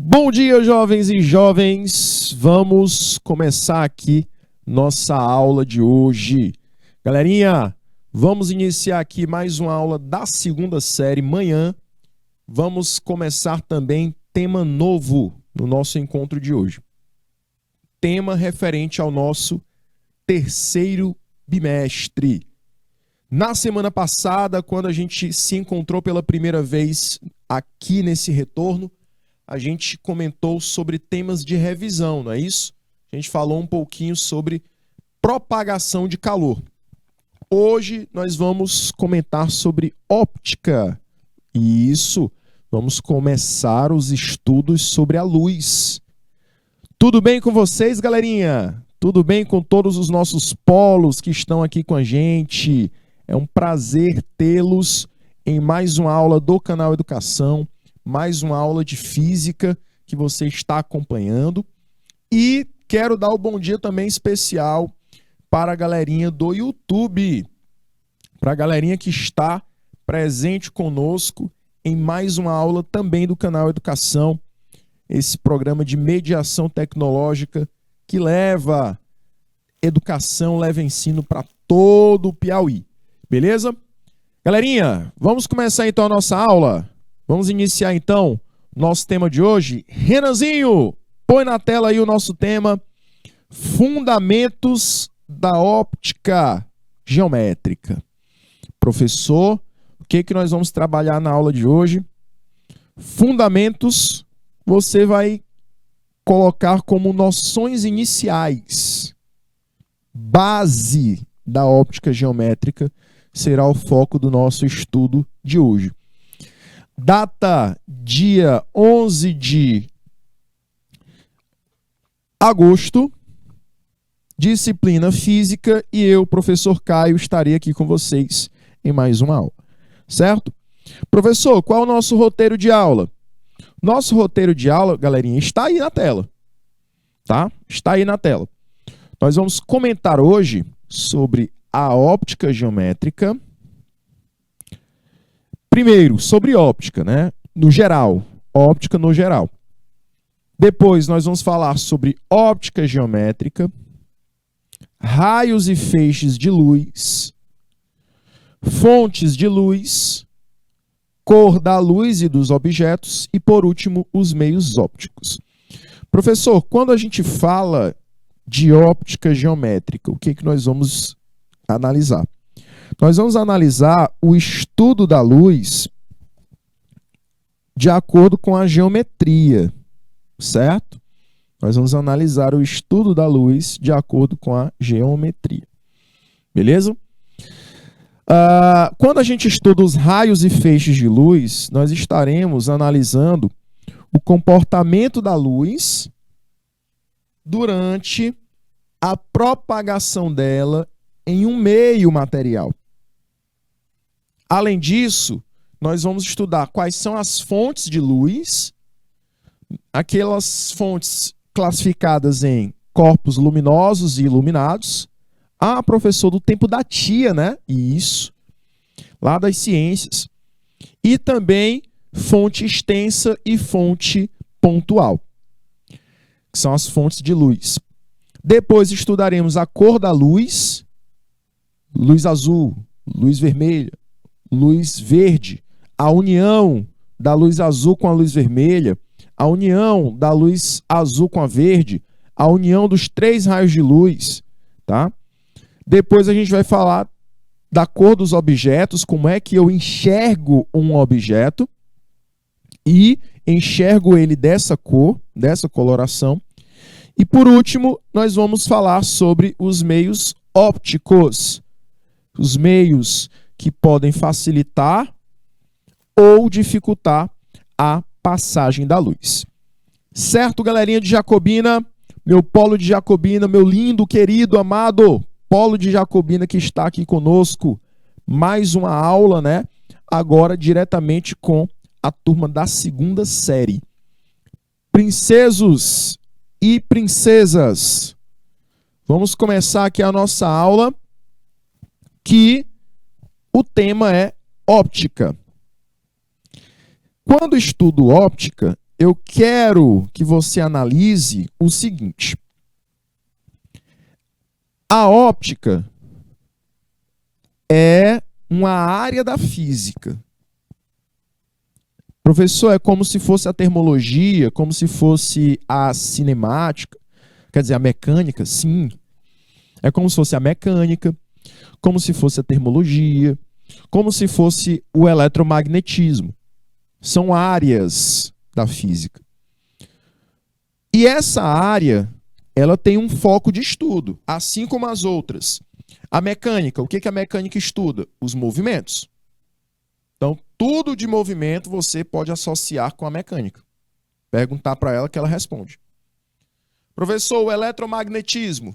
Bom dia, jovens e jovens. Vamos começar aqui nossa aula de hoje. Galerinha, vamos iniciar aqui mais uma aula da segunda série. Manhã vamos começar também tema novo no nosso encontro de hoje. Tema referente ao nosso terceiro bimestre. Na semana passada, quando a gente se encontrou pela primeira vez aqui nesse retorno, a gente comentou sobre temas de revisão, não é isso? A gente falou um pouquinho sobre propagação de calor. Hoje nós vamos comentar sobre óptica. E isso, vamos começar os estudos sobre a luz. Tudo bem com vocês, galerinha? Tudo bem com todos os nossos polos que estão aqui com a gente? É um prazer tê-los em mais uma aula do Canal Educação. Mais uma aula de física que você está acompanhando. E quero dar o bom dia também especial para a galerinha do YouTube, para a galerinha que está presente conosco em mais uma aula também do Canal Educação, esse programa de mediação tecnológica que leva educação, leva ensino para todo o Piauí. Beleza? Galerinha, vamos começar então a nossa aula? Vamos iniciar então nosso tema de hoje. Renanzinho, põe na tela aí o nosso tema: Fundamentos da Óptica Geométrica. Professor, o que nós vamos trabalhar na aula de hoje? Fundamentos, você vai colocar como noções iniciais. Base da óptica geométrica será o foco do nosso estudo de hoje. Data, dia 11 de agosto, disciplina física, e eu, professor Caio, estarei aqui com vocês em mais uma aula, certo? Professor, qual é o nosso roteiro de aula? Nosso roteiro de aula, galerinha, está aí na tela, tá? Está aí na tela. Nós vamos comentar hoje sobre a óptica geométrica. Primeiro, sobre óptica, né? No geral, óptica no geral. Depois, nós vamos falar sobre óptica geométrica, raios e feixes de luz, fontes de luz, cor da luz e dos objetos e, por último, os meios ópticos. Professor, quando a gente fala de óptica geométrica, o que nós vamos analisar? Nós vamos analisar o estudo da luz de acordo com a geometria, certo? Nós vamos analisar o estudo da luz de acordo com a geometria, beleza? Quando a gente estuda os raios e feixes de luz, nós estaremos analisando o comportamento da luz durante a propagação dela em um meio material. Além disso, nós vamos estudar quais são as fontes de luz, aquelas fontes classificadas em corpos luminosos e iluminados. Ah, professor, do tempo da tia, né? Isso, lá das ciências. E também fonte extensa e fonte pontual, que são as fontes de luz. Depois estudaremos a cor da luz, luz azul, luz vermelha, luz verde, a união da luz azul com a luz vermelha, a união da luz azul com a verde, a união dos três raios de luz, tá? Depois a gente vai falar da cor dos objetos, como é que eu enxergo um objeto e enxergo ele dessa cor, dessa coloração. E por último, nós vamos falar sobre os meios ópticos, os meios que podem facilitar ou dificultar a passagem da luz. Certo, galerinha de Jacobina? Meu polo de Jacobina, meu lindo, querido, amado polo de Jacobina que está aqui conosco. Mais uma aula, né? Agora diretamente com a turma da segunda série. Princesos e princesas, vamos começar aqui a nossa aula, que o tema é óptica. Quando estudo óptica, eu quero que você analise o seguinte. A óptica é uma área da física. Professor, é como se fosse a termologia, como se fosse a cinemática, quer dizer, a mecânica? Sim. É como se fosse a mecânica, como se fosse a termologia, como se fosse o eletromagnetismo. São áreas da física. E essa área, ela tem um foco de estudo, assim como as outras. A mecânica, o que a mecânica estuda? Os movimentos. Então, tudo de movimento você pode associar com a mecânica. Perguntar para ela que ela responde. Professor, o eletromagnetismo,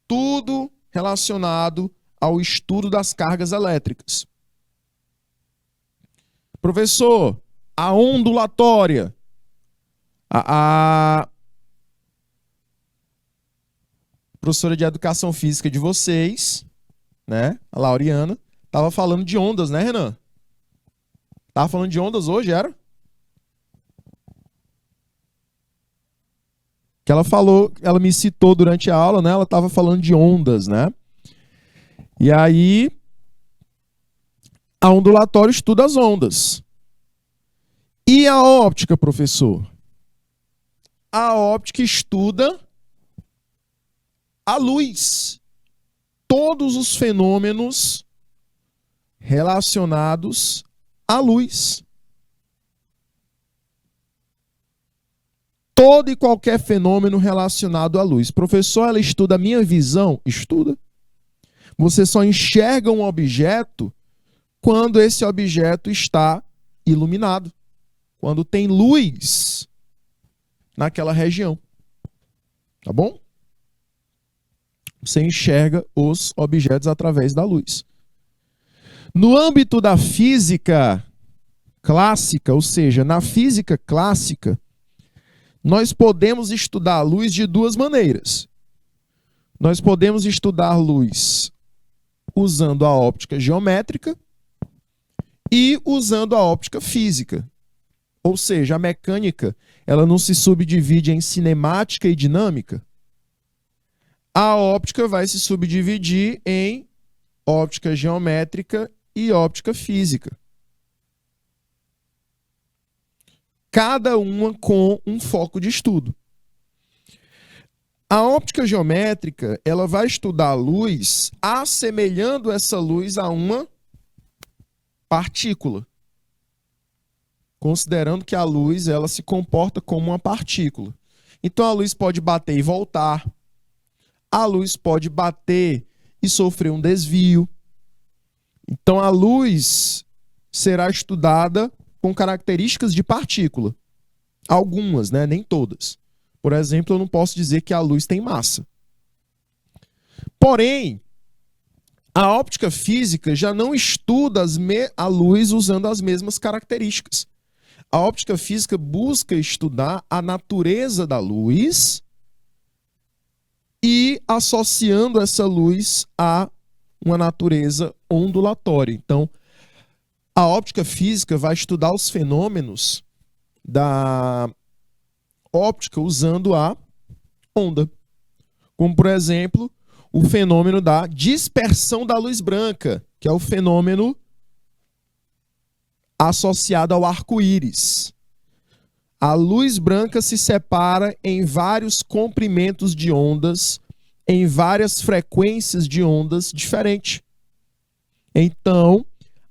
tudo relacionado ao estudo das cargas elétricas. Professor, a ondulatória, a professora de educação física de vocês, né, a Lauriana, estava falando de ondas, né, Renan? Tava falando de ondas hoje, era? Que ela falou, ela me citou durante a aula, né? Ela estava falando de ondas, né? E aí, a ondulatória estuda as ondas. E a óptica, professor? A óptica estuda a luz. Todos os fenômenos relacionados à luz. Todo e qualquer fenômeno relacionado à luz. Professor, ela estuda a minha visão? Estuda. Você só enxerga um objeto quando esse objeto está iluminado. Quando tem luz naquela região. Tá bom? Você enxerga os objetos através da luz. No âmbito da física clássica, ou seja, na física clássica, nós podemos estudar a luz de duas maneiras. Nós podemos estudar luz usando a óptica geométrica e usando a óptica física. Ou seja, a mecânica, ela não se subdivide em cinemática e dinâmica. A óptica vai se subdividir em óptica geométrica e óptica física. Cada uma com um foco de estudo. A óptica geométrica, ela vai estudar a luz assemelhando essa luz a uma partícula. Considerando que a luz, ela se comporta como uma partícula. Então a luz pode bater e voltar. A luz pode bater e sofrer um desvio. Então a luz será estudada com características de partícula. Algumas, né? Nem todas. Por exemplo, eu não posso dizer que a luz tem massa. Porém, a óptica física já não estuda a luz usando as mesmas características. A óptica física busca estudar a natureza da luz e associando essa luz a uma natureza ondulatória. Então, a óptica física vai estudar os fenômenos da óptica usando a onda. Como, por exemplo, o fenômeno da dispersão da luz branca, que é o fenômeno associado ao arco-íris. A luz branca se separa em vários comprimentos de ondas, em várias frequências de ondas diferentes. Então,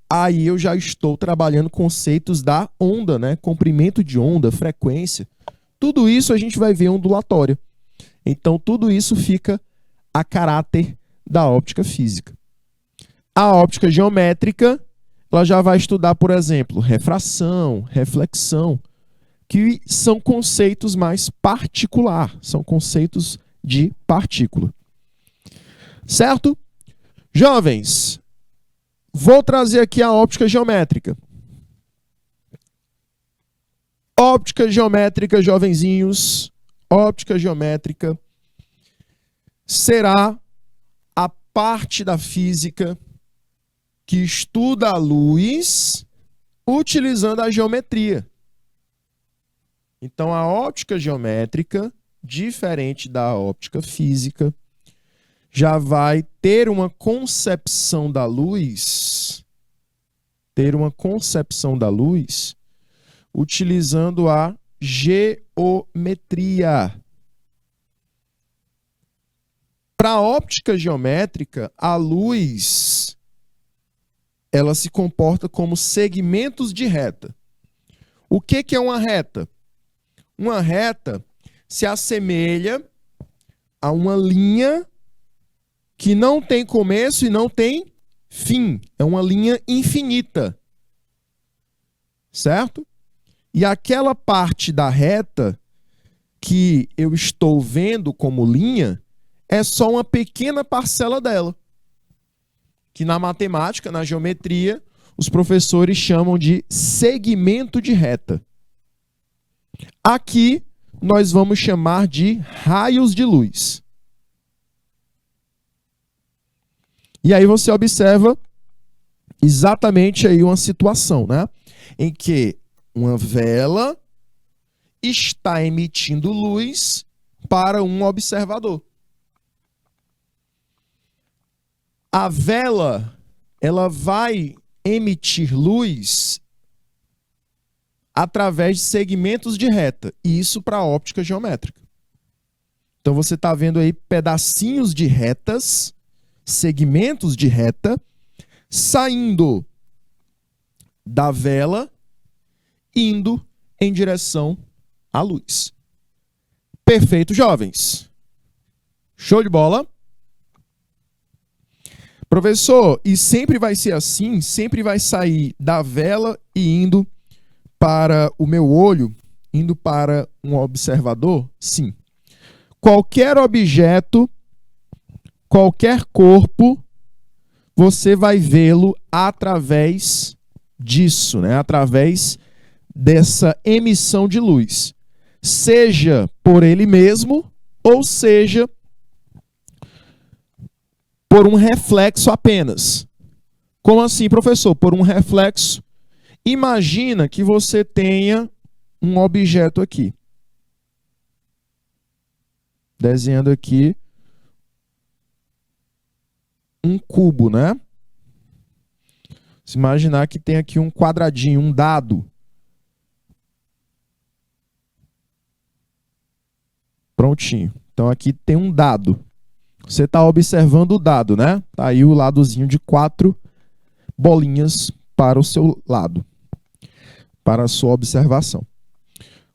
aí eu já estou trabalhando conceitos da onda, né? Comprimento de onda, frequência. Tudo isso a gente vai ver ondulatório. Então, tudo isso fica a caráter da óptica física. A óptica geométrica, ela já vai estudar, por exemplo, refração, reflexão, que são conceitos mais particular, são conceitos de partícula. Certo? Jovens, vou trazer aqui a óptica geométrica. Óptica geométrica, jovenzinhos, óptica geométrica será a parte da física que estuda a luz utilizando a geometria. Então, a óptica geométrica, diferente da óptica física, já vai ter uma concepção da luz, utilizando a geometria. Para a óptica geométrica, a luz ela se comporta como segmentos de reta. O que é uma reta? Uma reta se assemelha a uma linha que não tem começo e não tem fim. É uma linha infinita. Certo? E aquela parte da reta que eu estou vendo como linha é só uma pequena parcela dela. Que na matemática, na geometria, os professores chamam de segmento de reta. Aqui nós vamos chamar de raios de luz. E aí você observa exatamente aí uma situação, né? Em que uma vela está emitindo luz para um observador. A vela, ela vai emitir luz através de segmentos de reta. E isso para a óptica geométrica. Então você está vendo aí pedacinhos de retas, segmentos de reta, saindo da vela, indo em direção à luz. Perfeito, jovens. Show de bola. Professor, e sempre vai ser assim? Sempre vai sair da vela e indo para o meu olho, indo para um observador? Sim. Qualquer objeto, qualquer corpo, você vai vê-lo através disso, né? Através dessa emissão de luz. Seja por ele mesmo, ou seja por um reflexo apenas. Como assim, professor? Por um reflexo. Imagina que você tenha um objeto aqui. Desenhando aqui um cubo, né? Se imaginar que tem aqui um quadradinho, um dado. Prontinho. Então aqui tem um dado. Você está observando o dado, né? Tá aí o ladozinho de 4 bolinhas para o seu lado, para a sua observação.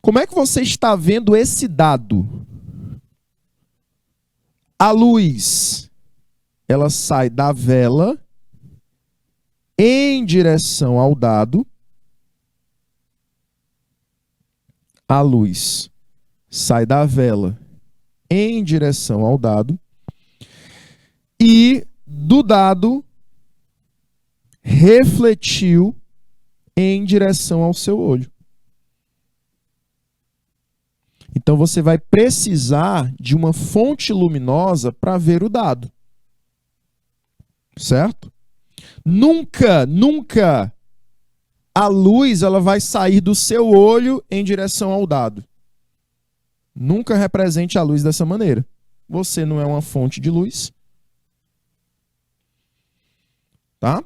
Como é que você está vendo esse dado? A luz, ela sai da vela em direção ao dado. A luz sai da vela em direção ao dado. E do dado refletiu em direção ao seu olho. Então você vai precisar de uma fonte luminosa para ver o dado. Certo? Nunca a luz ela vai sair do seu olho em direção ao dado. Nunca represente a luz dessa maneira. Você não é uma fonte de luz. Tá?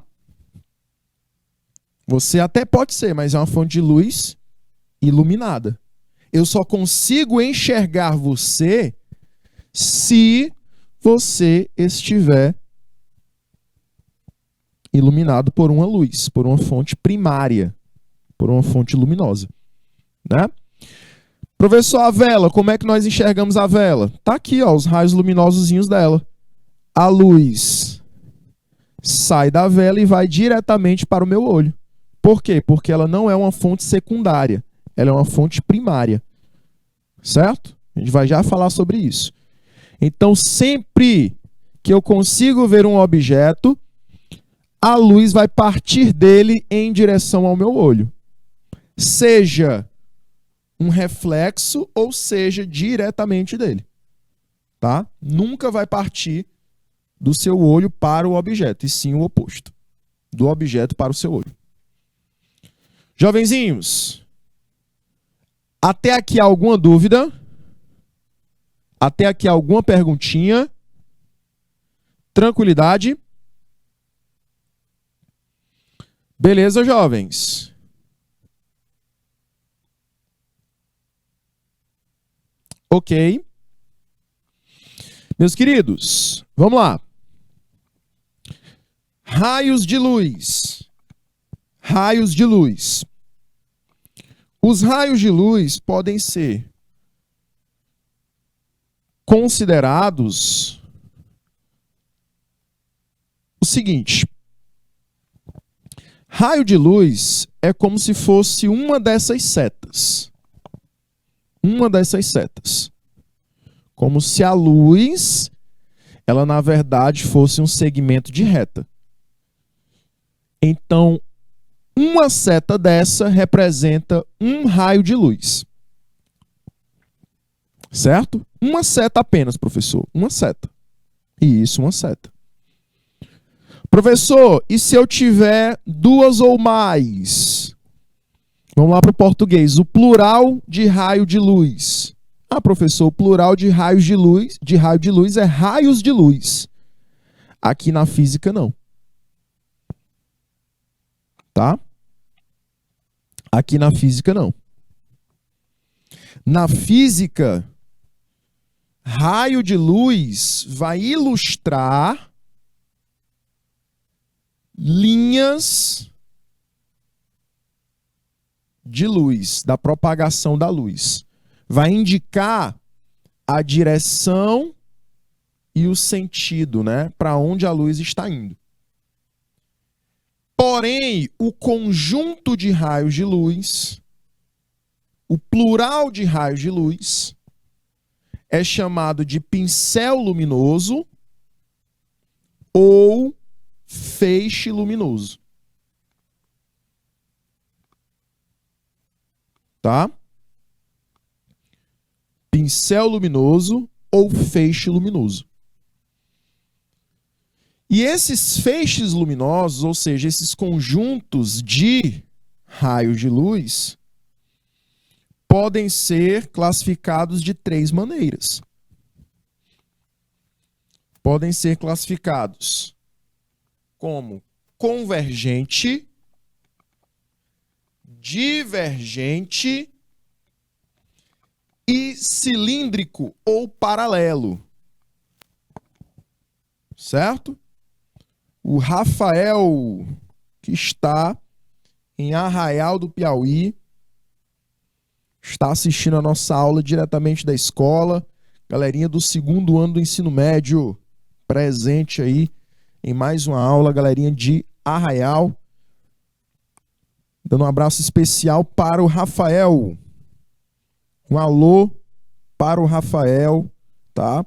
Você até pode ser, mas é uma fonte de luz iluminada. Eu só consigo enxergar você se você estiver iluminado por uma luz, por uma fonte primária, por uma fonte luminosa, né? Professor, a vela, como é que nós enxergamos a vela? Tá aqui, ó, os raios luminosozinhos dela. A luz sai da vela e vai diretamente para o meu olho. Por quê? Porque ela não é uma fonte secundária, ela é uma fonte primária. Certo? A gente vai já falar sobre isso. Então, sempre que eu consigo ver um objeto, a luz vai partir dele em direção ao meu olho. Seja um reflexo ou seja diretamente dele. Tá? Nunca vai partir do seu olho para o objeto, e sim o oposto. Do objeto para o seu olho. Jovenzinhos, Até aqui alguma dúvida? Até aqui alguma perguntinha? Tranquilidade? Beleza, jovens? Ok. Meus queridos, vamos lá. Raios de luz. Raios de luz. Os raios de luz podem ser considerados o seguinte: raio de luz é como se fosse uma dessas setas. Uma dessas setas. Como se a luz, ela na verdade fosse um segmento de reta. Então, uma seta dessa representa um raio de luz. Certo? Uma seta apenas, professor. Uma seta. Isso, uma seta. Professor, e se eu tiver duas ou mais? Vamos lá para o português. O plural de raio de luz. Ah, professor, o plural de raios de luz é raios de luz. Aqui na física, não. Tá? Aqui na física, não. Na física, raio de luz vai ilustrar linhas de luz, da propagação da luz. Vai indicar a direção e o sentido, né, para onde a luz está indo. Porém, o conjunto de raios de luz, o plural de raios de luz, é chamado de pincel luminoso ou feixe luminoso. Tá? Pincel luminoso ou feixe luminoso. E esses feixes luminosos, ou seja, esses conjuntos de raios de luz, podem ser classificados de três maneiras. Podem ser classificados como convergente, divergente e cilíndrico ou paralelo. Certo? O Rafael, que está em Arraial do Piauí, está assistindo a nossa aula diretamente da escola. Galerinha do 2º ano do ensino médio, presente aí em mais uma aula. Galerinha de Arraial. Dando um abraço especial para o Rafael. Um alô para o Rafael, tá?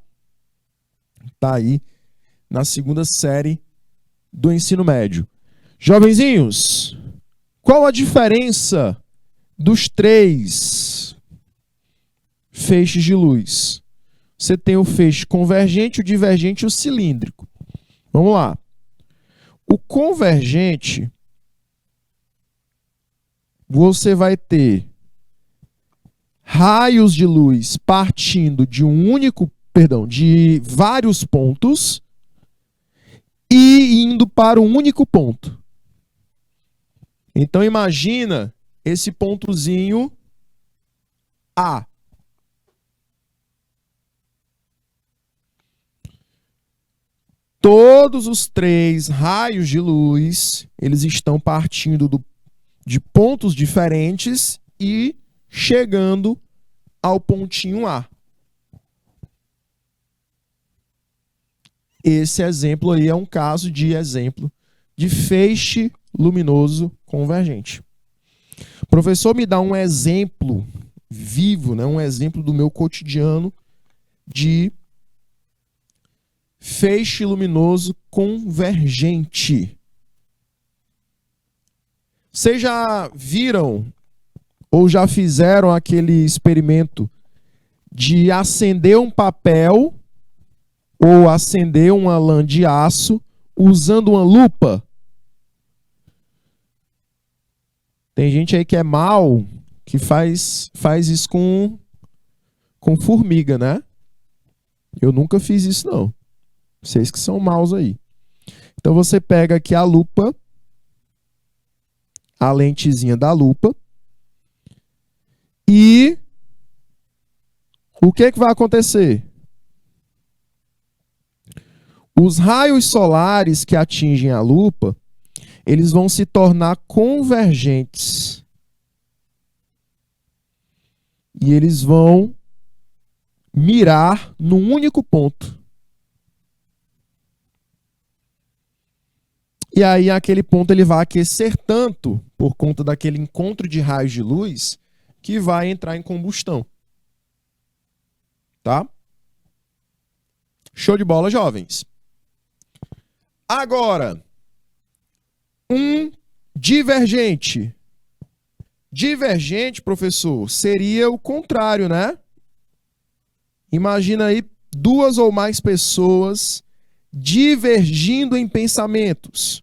Tá aí na 2ª série do ensino médio. Jovenzinhos, qual a diferença dos três feixes de luz? Você tem o feixe convergente, o divergente e o cilíndrico. Vamos lá. O convergente, você vai ter raios de luz partindo de de vários pontos e indo para um único ponto. Então imagina esse pontozinho A. Todos os três raios de luz, eles estão partindo de pontos diferentes e chegando ao pontinho A. Esse exemplo aí é um caso de exemplo de feixe luminoso convergente. O professor me dá um exemplo vivo, né? Um exemplo do meu cotidiano de feixe luminoso convergente. Vocês já viram ou já fizeram aquele experimento de acender um papel ou acender uma lã de aço usando uma lupa? Tem gente aí que é mal, que faz isso com formiga, né? Eu nunca fiz isso, não. Vocês que são maus aí. Então você pega aqui a lupa, a lentezinha da lupa, e o que vai acontecer? Os raios solares que atingem a lupa, eles vão se tornar convergentes. E eles vão mirar num único ponto. E aí aquele ponto ele vai aquecer tanto por conta daquele encontro de raios de luz que vai entrar em combustão. Tá? Show de bola, jovens. Agora, um divergente. Divergente, professor, seria o contrário, né? Imagina aí duas ou mais pessoas divergindo em pensamentos.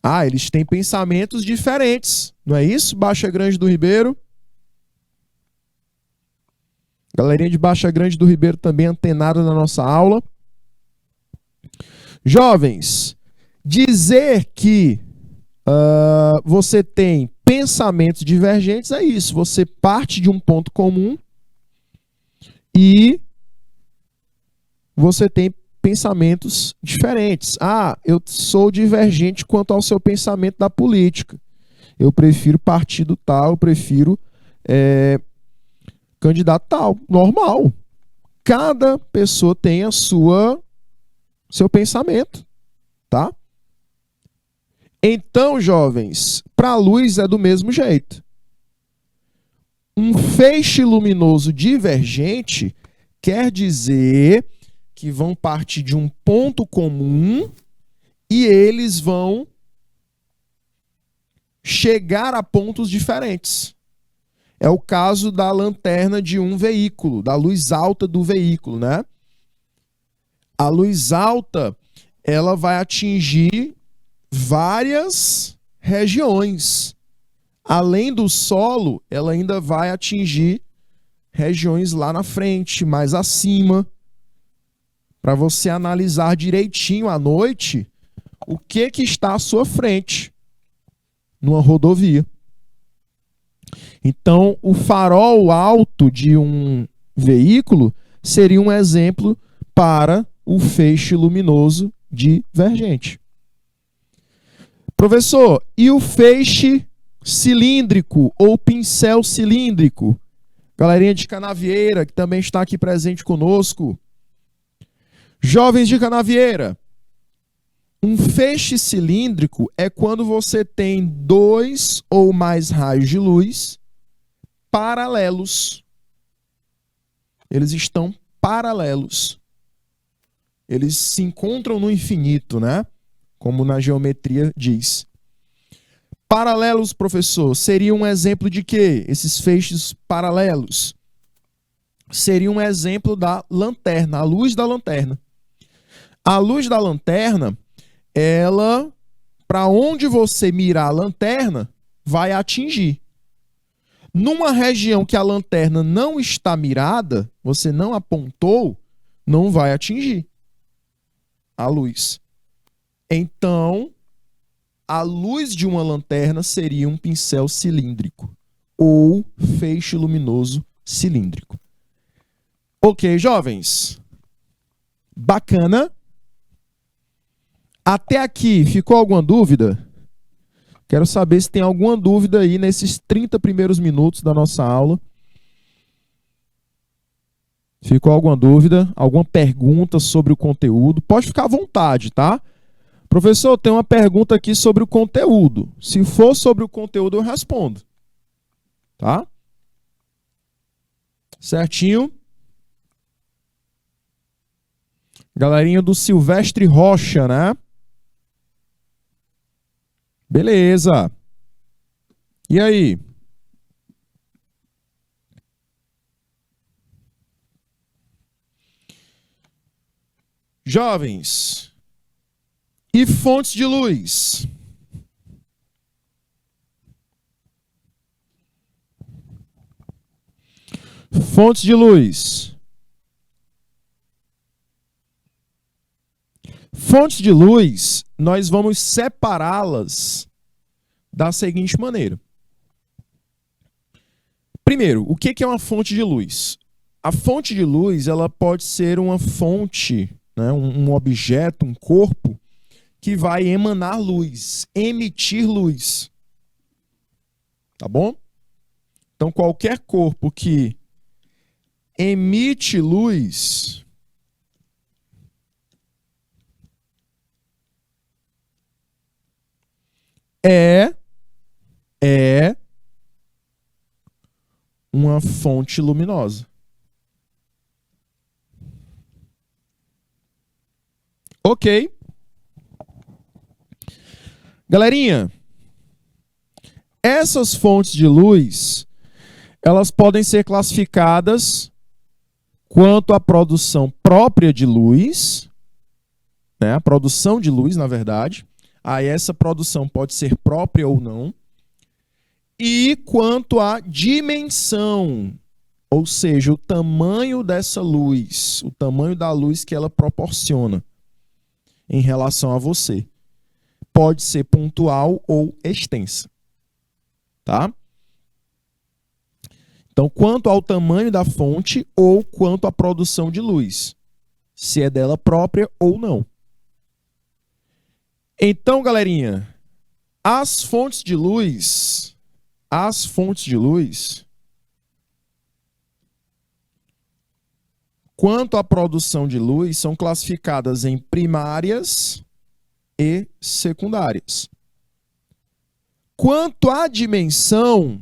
Ah, eles têm pensamentos diferentes, não é isso? Baixa Grande do Ribeiro. Galerinha de Baixa Grande do Ribeiro também antenada na nossa aula. Jovens, dizer que você tem pensamentos divergentes é isso. Você parte de um ponto comum e você tem pensamentos diferentes. Ah, eu sou divergente quanto ao seu pensamento da política. Eu prefiro partido tal, eu prefiro candidato tal. Normal. Cada pessoa tem seu pensamento, tá? Então, jovens, para a luz é do mesmo jeito. Um feixe luminoso divergente quer dizer que vão partir de um ponto comum e eles vão chegar a pontos diferentes. É o caso da lanterna de um veículo, da luz alta do veículo, né? A luz alta, ela vai atingir várias regiões. Além do solo, ela ainda vai atingir regiões lá na frente, mais acima, para você analisar direitinho à noite o que está à sua frente numa rodovia. Então, o farol alto de um veículo seria um exemplo para o feixe luminoso divergente. Professor, e o feixe cilíndrico ou pincel cilíndrico? Galerinha de Canavieira, que também está aqui presente conosco. Jovens de Canavieira, um feixe cilíndrico é quando você tem dois ou mais raios de luz paralelos. Eles estão paralelos. Eles se encontram no infinito, né? Como na geometria diz. Paralelos, professor, seria um exemplo de quê? Esses feixes paralelos. Seria um exemplo da lanterna, a luz da lanterna. A luz da lanterna, ela, para onde você mirar a lanterna, vai atingir. Numa região que a lanterna não está mirada, você não apontou, não vai atingir a luz. Então, a luz de uma lanterna seria um pincel cilíndrico ou feixe luminoso cilíndrico. Ok, jovens? Bacana? Até aqui, ficou alguma dúvida? Quero saber se tem alguma dúvida aí nesses 30 primeiros minutos da nossa aula. Ficou alguma dúvida? Alguma pergunta sobre o conteúdo? Pode ficar à vontade, tá? Professor, tem uma pergunta aqui sobre o conteúdo. Se for sobre o conteúdo, eu respondo. Tá? Certinho? Galerinha do Silvestre Rocha, né? Beleza. E aí? Jovens, e fontes de luz? Fontes de luz. Fontes de luz, nós vamos separá-las da seguinte maneira. Primeiro, o que é uma fonte de luz? A fonte de luz, ela pode ser uma fonte, né, um objeto, um corpo, que vai emanar luz, emitir luz. Tá bom? Então, qualquer corpo que emite luz é uma fonte luminosa. Ok. Galerinha, essas fontes de luz, elas podem ser classificadas quanto à produção própria de luz, né? A produção de luz, na verdade. Aí essa produção pode ser própria ou não. E quanto à dimensão, ou seja, o tamanho dessa luz, o tamanho da luz que ela proporciona em relação a você. Pode ser pontual ou extensa. Tá? Então, quanto ao tamanho da fonte ou quanto à produção de luz, se é dela própria ou não. Então, galerinha, as fontes de luz, quanto à produção de luz, são classificadas em primárias e secundárias. Quanto à dimensão,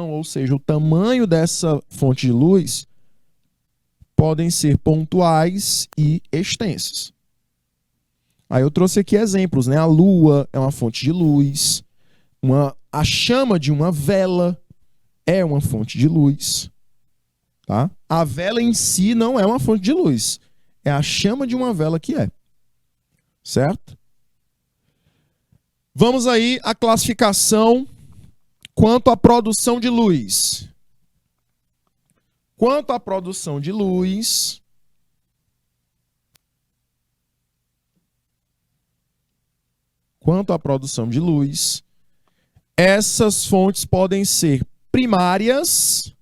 ou seja, o tamanho dessa fonte de luz, podem ser pontuais e extensas. Aí eu trouxe aqui exemplos, né? A lua é uma fonte de luz, a chama de uma vela é uma fonte de luz. Tá? A vela em si não é uma fonte de luz, é a chama de uma vela que é. Certo? Vamos aí à classificação quanto à produção de luz. Quanto à produção de luz, essas fontes podem ser primárias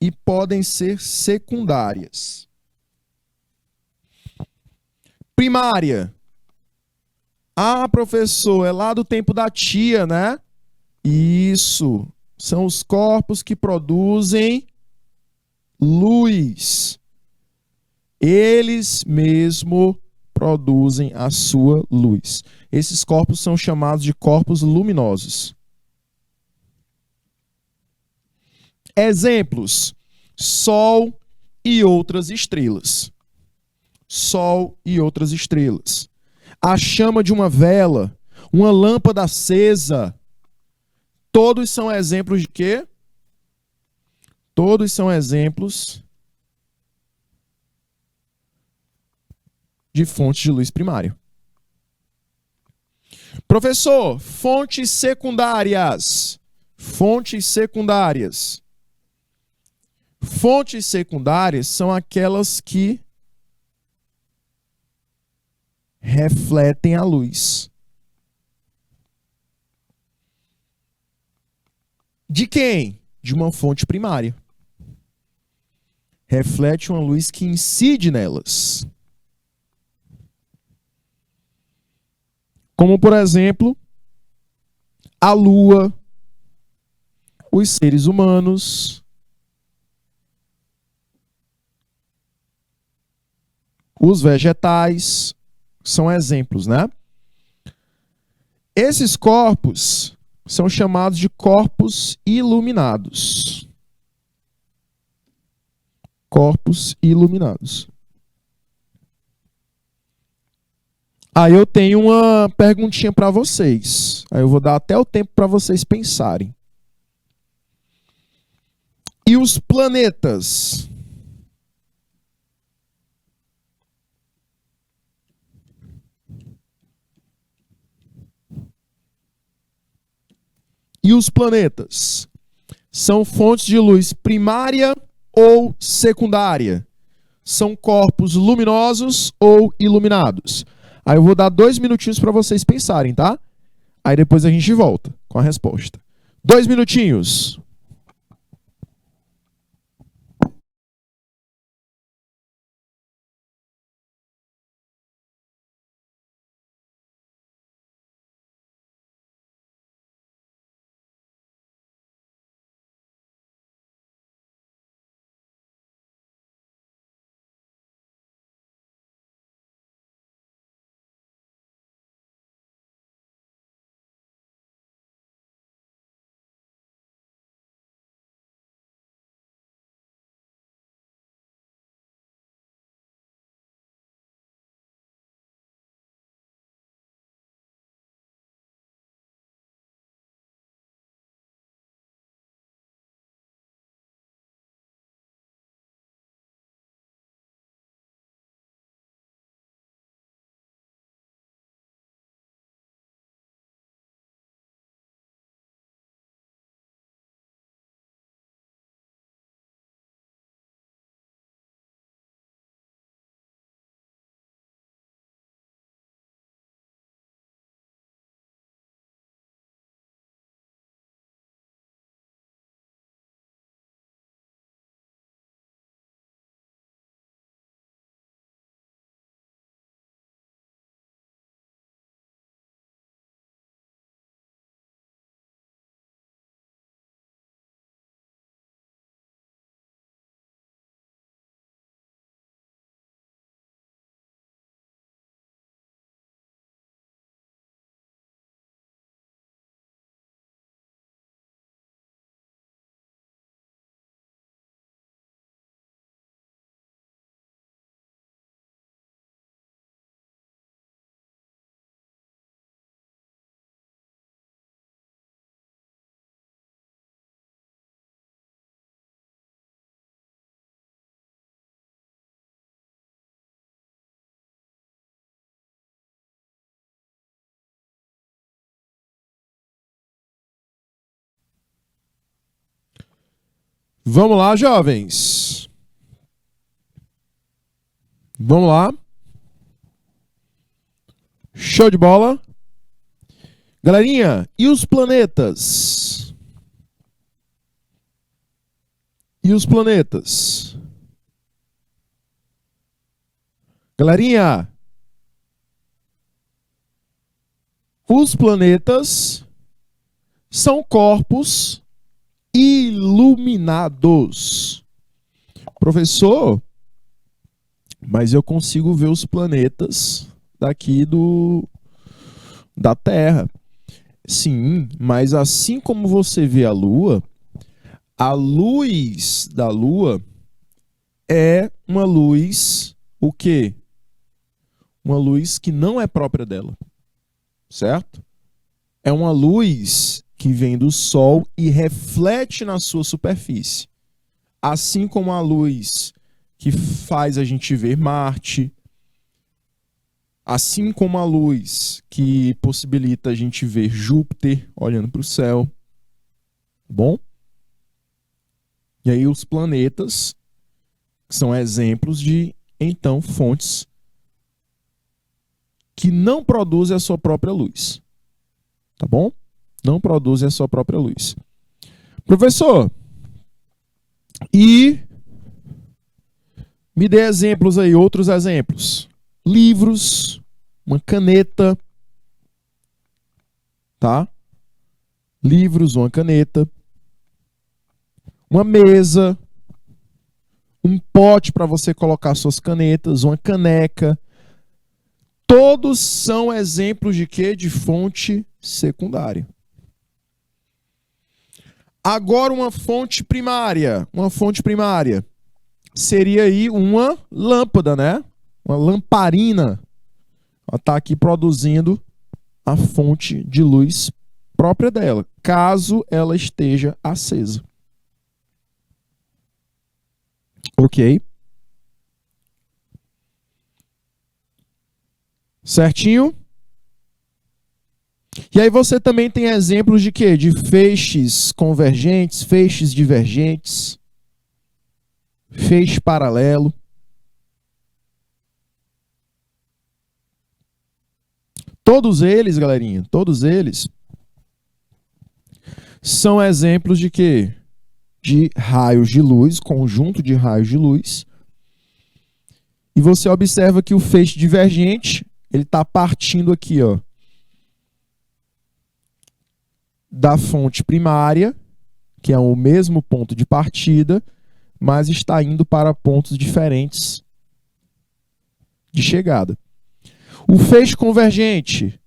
e podem ser secundárias. Primária. Ah, professor, é lá do tempo da tia, né? Isso. São os corpos que produzem luz. Eles mesmo produzem a sua luz. Esses corpos são chamados de corpos luminosos. Exemplos: Sol e outras estrelas. Sol e outras estrelas. A chama de uma vela, uma lâmpada acesa. Todos são exemplos de quê? Todos são exemplos de fontes de luz primária. Professor, fontes secundárias. Fontes secundárias. Fontes secundárias são aquelas que refletem a luz. De quem? De uma fonte primária. Reflete uma luz que incide nelas. Como, por exemplo, a lua, os seres humanos, os vegetais, são exemplos, né? Esses corpos são chamados de corpos iluminados. Corpos iluminados. Aí eu tenho uma perguntinha para vocês. Aí eu vou dar até o tempo para vocês pensarem. E os planetas? e os planetas são fontes de luz primária ou secundária? São corpos luminosos ou iluminados? Aí eu vou dar 2 minutinhos para vocês pensarem, tá? Aí depois a gente volta com a resposta. 2 minutinhos. Vamos lá, jovens. Vamos lá. Show de bola. Galerinha, e os planetas? E os planetas? Galerinha, os planetas são corpos iluminados. Professor, mas eu consigo ver os planetas daqui da Terra. Sim, mas assim como você vê a luz da Lua é uma luz, o quê? Uma luz que não é própria dela, certo? É uma luz que vem do Sol e reflete na sua superfície. Assim como a luz que faz a gente ver Marte, assim como a luz que possibilita a gente ver Júpiter olhando para o céu. Bom? E aí os planetas são exemplos de, então, fontes que não produzem a sua própria luz. Tá bom? Não produzem a sua própria luz. Professor, e me dê exemplos aí, outros exemplos. Livros, uma caneta, tá? Livros, uma caneta, uma mesa, um pote para você colocar suas canetas, uma caneca. Todos são exemplos de quê? De fonte secundária. Agora uma fonte primária. Uma fonte primária seria aí uma lâmpada, né? Uma lamparina. Ela está aqui produzindo a fonte de luz própria dela, caso ela esteja acesa. Ok? Certinho? E aí você também tem exemplos de quê? De feixes convergentes, feixes divergentes, feixe paralelo. Todos eles, galerinha, todos eles são exemplos de quê? De raios de luz, conjunto de raios de luz. E você observa que o feixe divergente, ele está partindo aqui, ó, da fonte primária, que é o mesmo ponto de partida, mas está indo para pontos diferentes de chegada. O feixe convergente,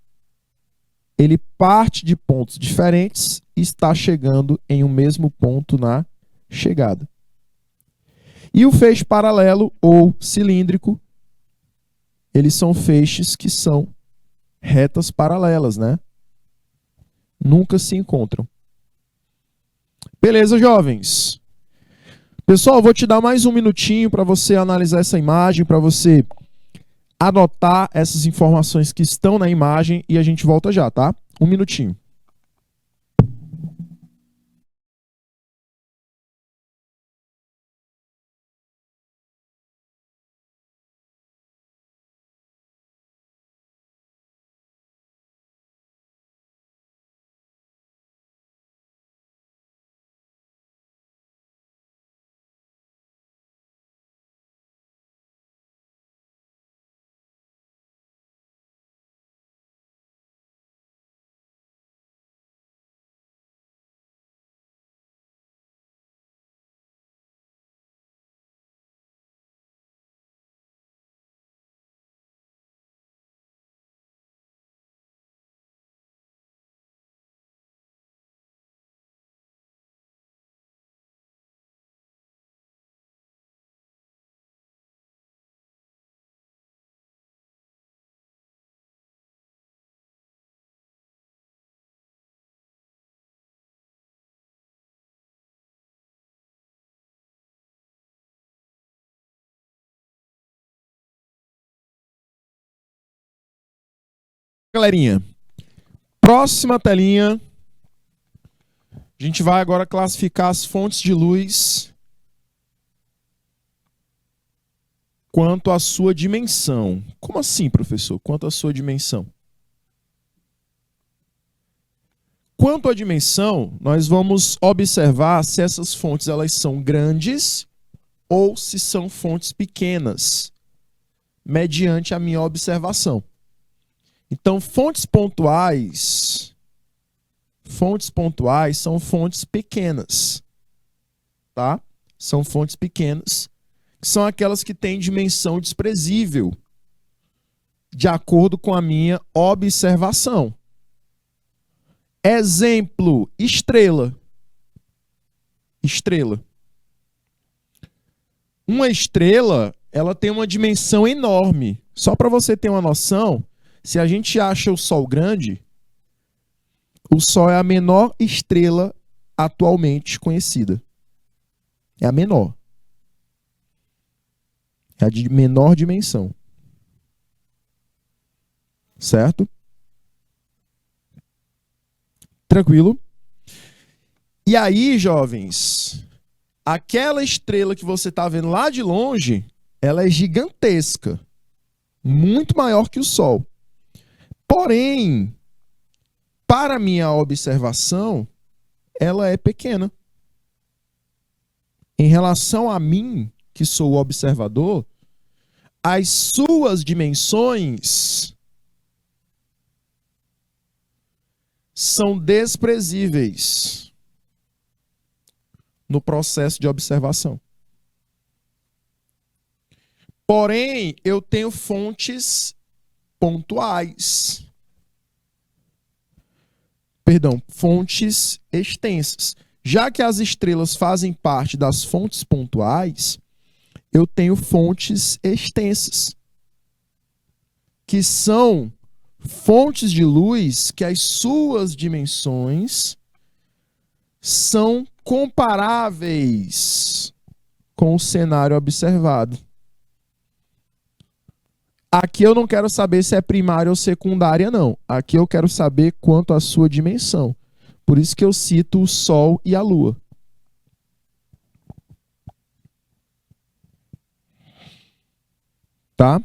ele parte de pontos diferentes e está chegando em um mesmo ponto na chegada. E o feixe paralelo ou cilíndrico, eles são feixes que são retas paralelas, né? Nunca se encontram. Beleza, jovens? Pessoal, vou te dar mais um minutinho para você analisar essa imagem, para você anotar essas informações que estão na imagem e a gente volta já, tá? Um minutinho. Galerinha, próxima telinha, a gente vai agora classificar as fontes de luz quanto à sua dimensão. Como assim, professor? Quanto à sua dimensão? Quanto à dimensão, nós vamos observar se essas fontes elas são grandes ou se são fontes pequenas, mediante a minha observação. Então, fontes pontuais são fontes pequenas, tá? São fontes pequenas, que são aquelas que têm dimensão desprezível, de acordo com a minha observação. Exemplo, estrela. Estrela. Uma estrela, ela tem uma dimensão enorme. Só para você ter uma noção, se a gente acha o Sol grande, o Sol é a menor estrela atualmente conhecida. É a menor. É a de menor dimensão. Certo? Tranquilo? E aí, jovens, aquela estrela que você está vendo lá de longe, ela é gigantesca. Muito maior que o Sol. Porém, para minha observação, ela é pequena. Em relação a mim, que sou o observador, as suas dimensões são desprezíveis no processo de observação. Porém, eu tenho fontes pontuais. Perdão, fontes extensas. Já que as estrelas fazem parte das fontes pontuais, eu tenho fontes extensas, que são fontes de luz que as suas dimensões são comparáveis com o cenário observado. Aqui eu não quero saber se é primária ou secundária, não. Aqui eu quero saber quanto à sua dimensão. Por isso que eu cito o Sol e a Lua. Tá?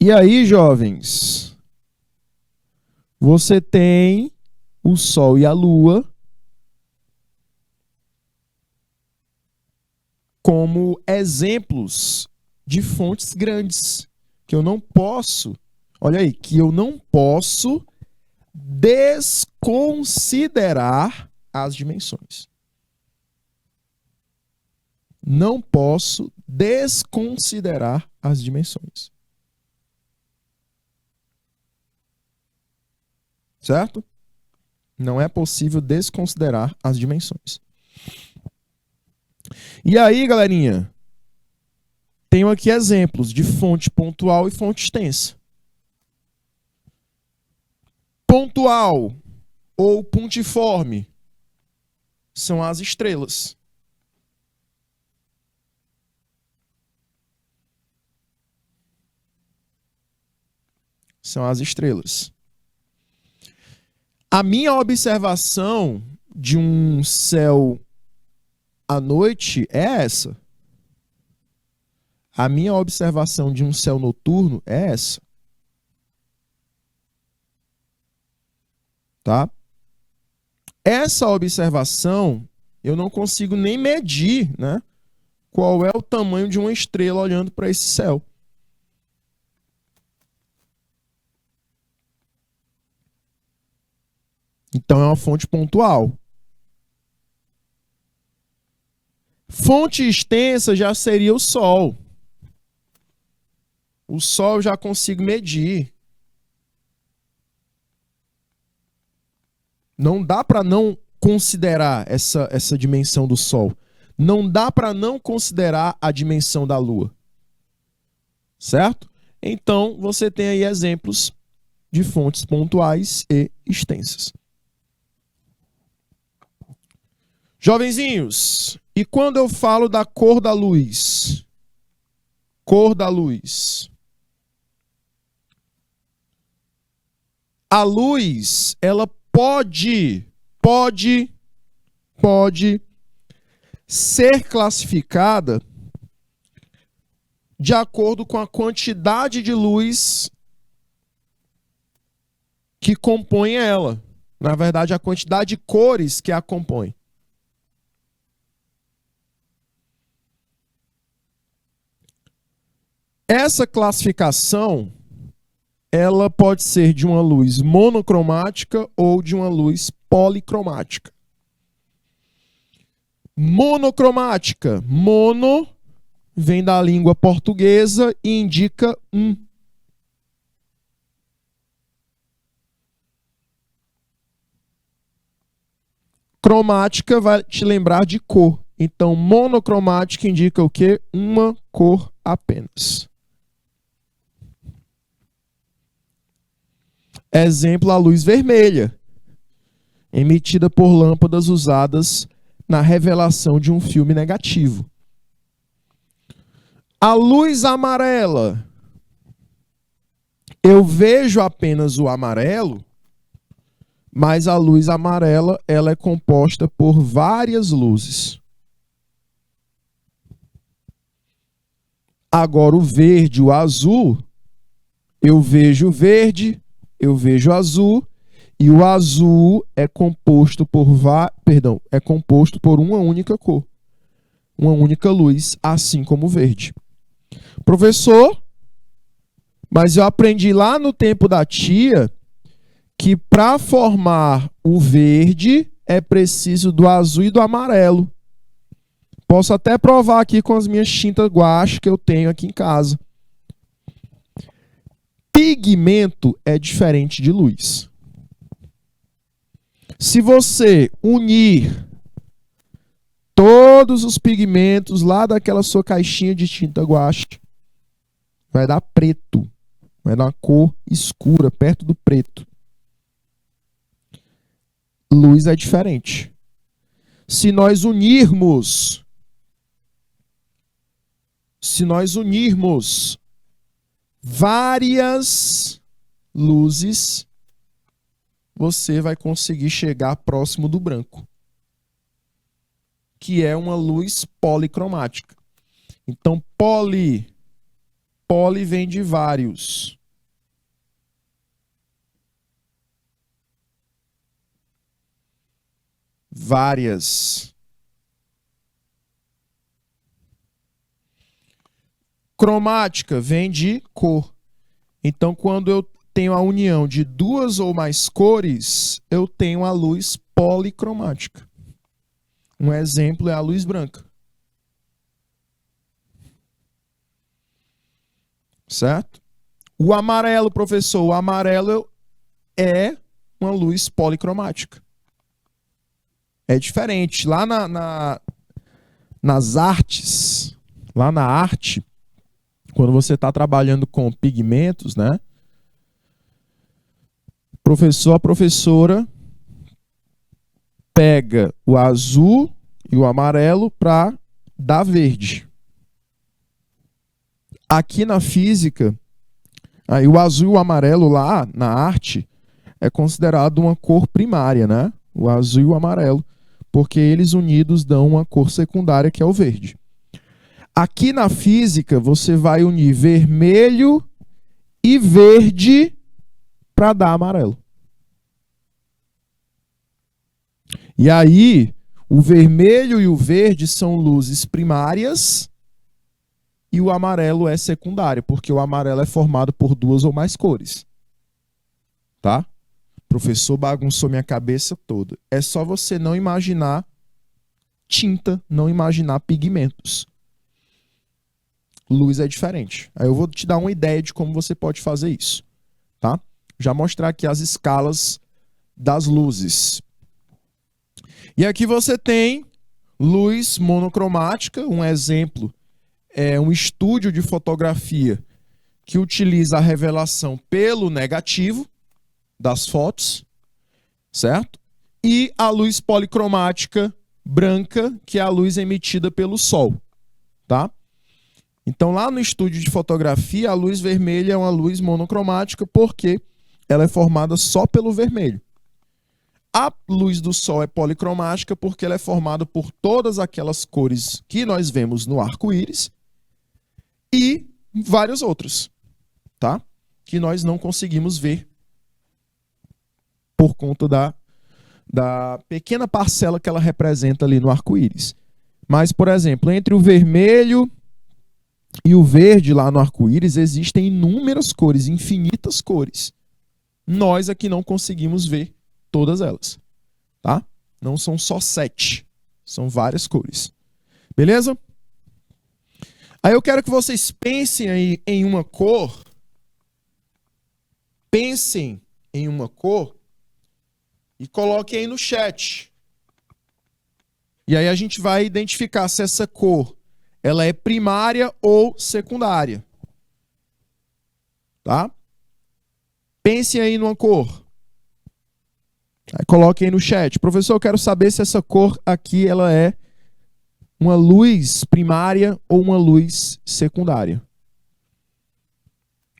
E aí, jovens, você tem o Sol e a Lua como exemplos de fontes grandes, que eu não posso, olha aí, que eu não posso desconsiderar as dimensões. Não posso desconsiderar as dimensões. Certo? Não é possível desconsiderar as dimensões. E aí, galerinha, tenho aqui exemplos de fonte pontual e fonte extensa. Pontual ou pontiforme são as estrelas. São as estrelas. A minha observação de um céu à noite é essa. A minha observação de um céu noturno é essa. Tá? Essa observação eu não consigo nem medir, né? Qual é o tamanho de uma estrela olhando para esse céu. Então é uma fonte pontual. Fonte extensa já seria o Sol. O Sol eu já consigo medir. Não dá para não considerar essa dimensão do Sol. Não dá para não considerar a dimensão da Lua. Certo? Então, você tem aí exemplos de fontes pontuais e extensas. Jovenzinhos, e quando eu falo da cor da luz? Cor da luz. A luz, ela pode ser classificada de acordo com a quantidade de luz que compõe ela. Na verdade, a quantidade de cores que a compõem. Essa classificação, ela pode ser de uma luz monocromática ou de uma luz policromática. Monocromática. Mono vem da língua portuguesa e indica um. Cromática vai te lembrar de cor. Então, monocromática indica o quê? Uma cor apenas. Exemplo, a luz vermelha, emitida por lâmpadas usadas na revelação de um filme negativo. A luz amarela, eu vejo apenas o amarelo, mas a luz amarela ela é composta por várias luzes. Agora o verde, o azul, eu vejo o verde, eu vejo azul, e o azul é composto por uma única cor, uma única luz, assim como o verde. Professor, mas eu aprendi lá no tempo da tia que para formar o verde é preciso do azul e do amarelo. Posso até provar aqui com as minhas tintas guache que eu tenho aqui em casa. Pigmento é diferente de luz. Se você unir todos os pigmentos lá daquela sua caixinha de tinta guache, vai dar preto. Vai dar uma cor escura, perto do preto. Luz é diferente. se nós unirmos várias luzes, você vai conseguir chegar próximo do branco, que é uma luz policromática. Então, poli vem de vários. Várias. Cromática vem de cor. Então, quando eu tenho a união de duas ou mais cores, eu tenho a luz policromática. Um exemplo é a luz branca. Certo? O amarelo, professor, o amarelo é uma luz policromática. É diferente. Lá nas artes, lá na arte, quando você está trabalhando com pigmentos, né? A professora pega o azul e o amarelo para dar verde. Aqui na física, aí o azul e o amarelo lá na arte é considerado uma cor primária, né? O azul e o amarelo, porque eles unidos dão uma cor secundária que é o verde. Aqui na física, você vai unir vermelho e verde para dar amarelo. E aí, o vermelho e o verde são luzes primárias e o amarelo é secundário, porque o amarelo é formado por duas ou mais cores. Tá? O professor bagunçou minha cabeça toda. É só você não imaginar tinta, não imaginar pigmentos. Luz é diferente. Aí eu vou te dar uma ideia de como você pode fazer isso. Tá? Já mostrar aqui as escalas das luzes. E aqui você tem luz monocromática, um exemplo é um estúdio de fotografia que utiliza a revelação pelo negativo das fotos, certo? E a luz policromática branca, que é a luz emitida pelo sol, tá? Então lá no estúdio de fotografia, a luz vermelha é uma luz monocromática porque ela é formada só pelo vermelho. A luz do sol é policromática porque ela é formada por todas aquelas cores que nós vemos no arco-íris e vários outros, tá? Que nós não conseguimos ver por conta da pequena parcela que ela representa ali no arco-íris. Mas, por exemplo, entre o vermelho e o verde lá no arco-íris existem inúmeras cores, infinitas cores. Nós aqui não conseguimos ver todas elas. Tá? Não são só 7, são várias cores. Beleza? Aí eu quero que vocês pensem aí em uma cor. Pensem em uma cor e coloquem aí no chat. E aí a gente vai identificar se essa cor ela é primária ou secundária. Tá? Pensem aí numa cor. Aí coloquem aí no chat. Professor, eu quero saber se essa cor aqui ela é uma luz primária ou uma luz secundária.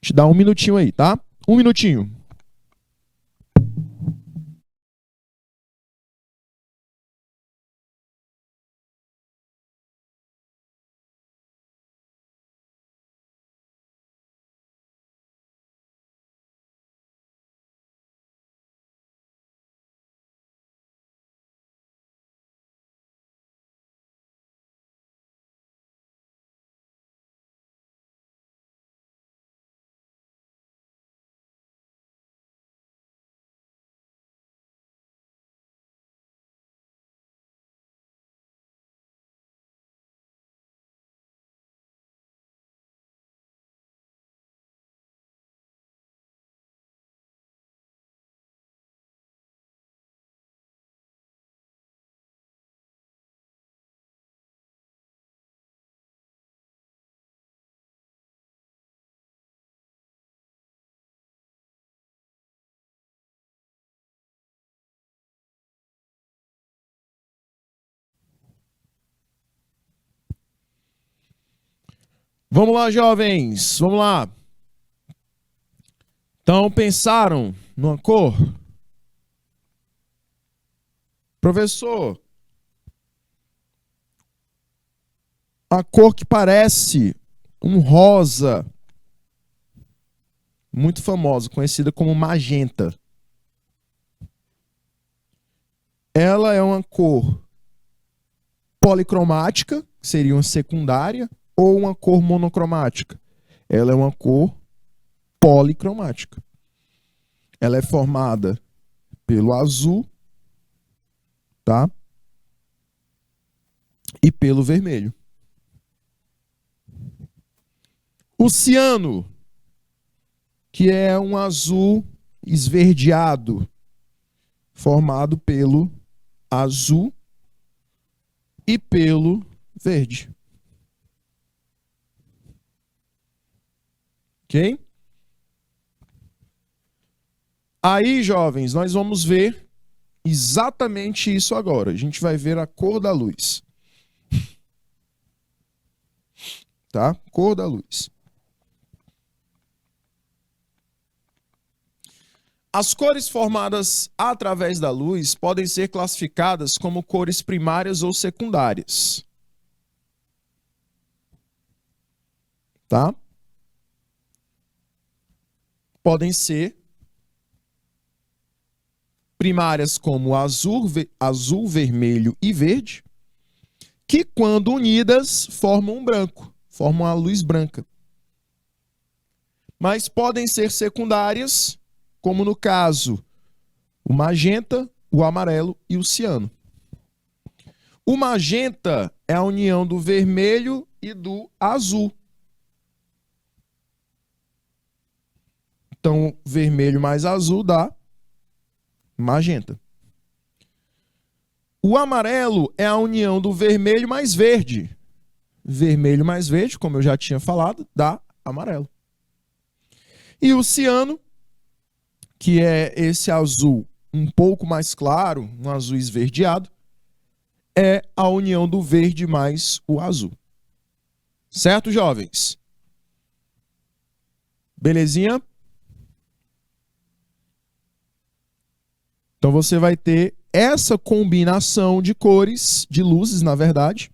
Te dá um minutinho aí, tá? Um minutinho. Vamos lá, jovens. Vamos lá. Então, pensaram numa cor? Professor, a cor que parece um rosa, muito famosa, conhecida como magenta. Ela é uma cor policromática, que seria uma secundária, ou uma cor monocromática? Ela é uma cor policromática. Ela é formada pelo azul, tá? E pelo vermelho. O ciano, que é um azul esverdeado, formado pelo azul e pelo verde. Ok? Aí, jovens, nós vamos ver exatamente isso agora. A gente vai ver a cor da luz. Tá? Cor da luz. As cores formadas através da luz podem ser classificadas como cores primárias ou secundárias. Tá? Podem ser primárias como azul, vermelho e verde, que quando unidas formam um branco, formam a luz branca. Mas podem ser secundárias, como no caso o magenta, o amarelo e o ciano. O magenta é a união do vermelho e do azul. Então, vermelho mais azul dá magenta. O amarelo é a união do vermelho mais verde. Vermelho mais verde, como eu já tinha falado, dá amarelo. E o ciano, que é esse azul um pouco mais claro, um azul esverdeado, é a união do verde mais o azul. Certo, jovens? Belezinha? Então você vai ter essa combinação de cores, de luzes, na verdade,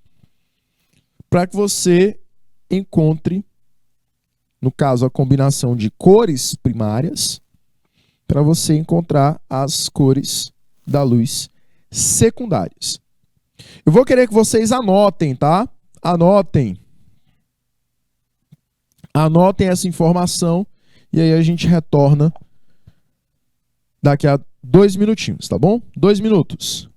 para que você encontre, no caso, a combinação de cores primárias, para você encontrar as cores da luz secundárias. Eu vou querer que vocês anotem, tá? Anotem. Anotem essa informação e aí a gente retorna daqui a 2 minutinhos, tá bom? 2 minutos.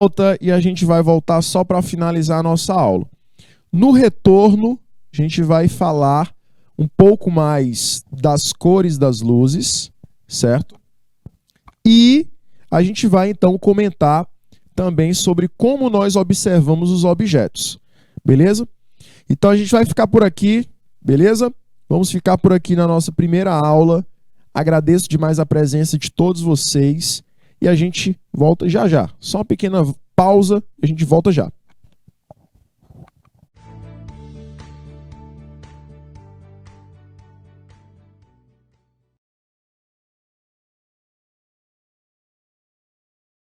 Volta e a gente vai voltar só para finalizar a nossa aula. No retorno, a gente vai falar um pouco mais das cores das luzes, certo? E a gente vai então comentar também sobre como nós observamos os objetos, beleza? Então a gente vai ficar por aqui, beleza? Vamos ficar por aqui na nossa primeira aula. Agradeço demais a presença de todos vocês e a gente volta já já. Só uma pequena pausa e a gente volta já.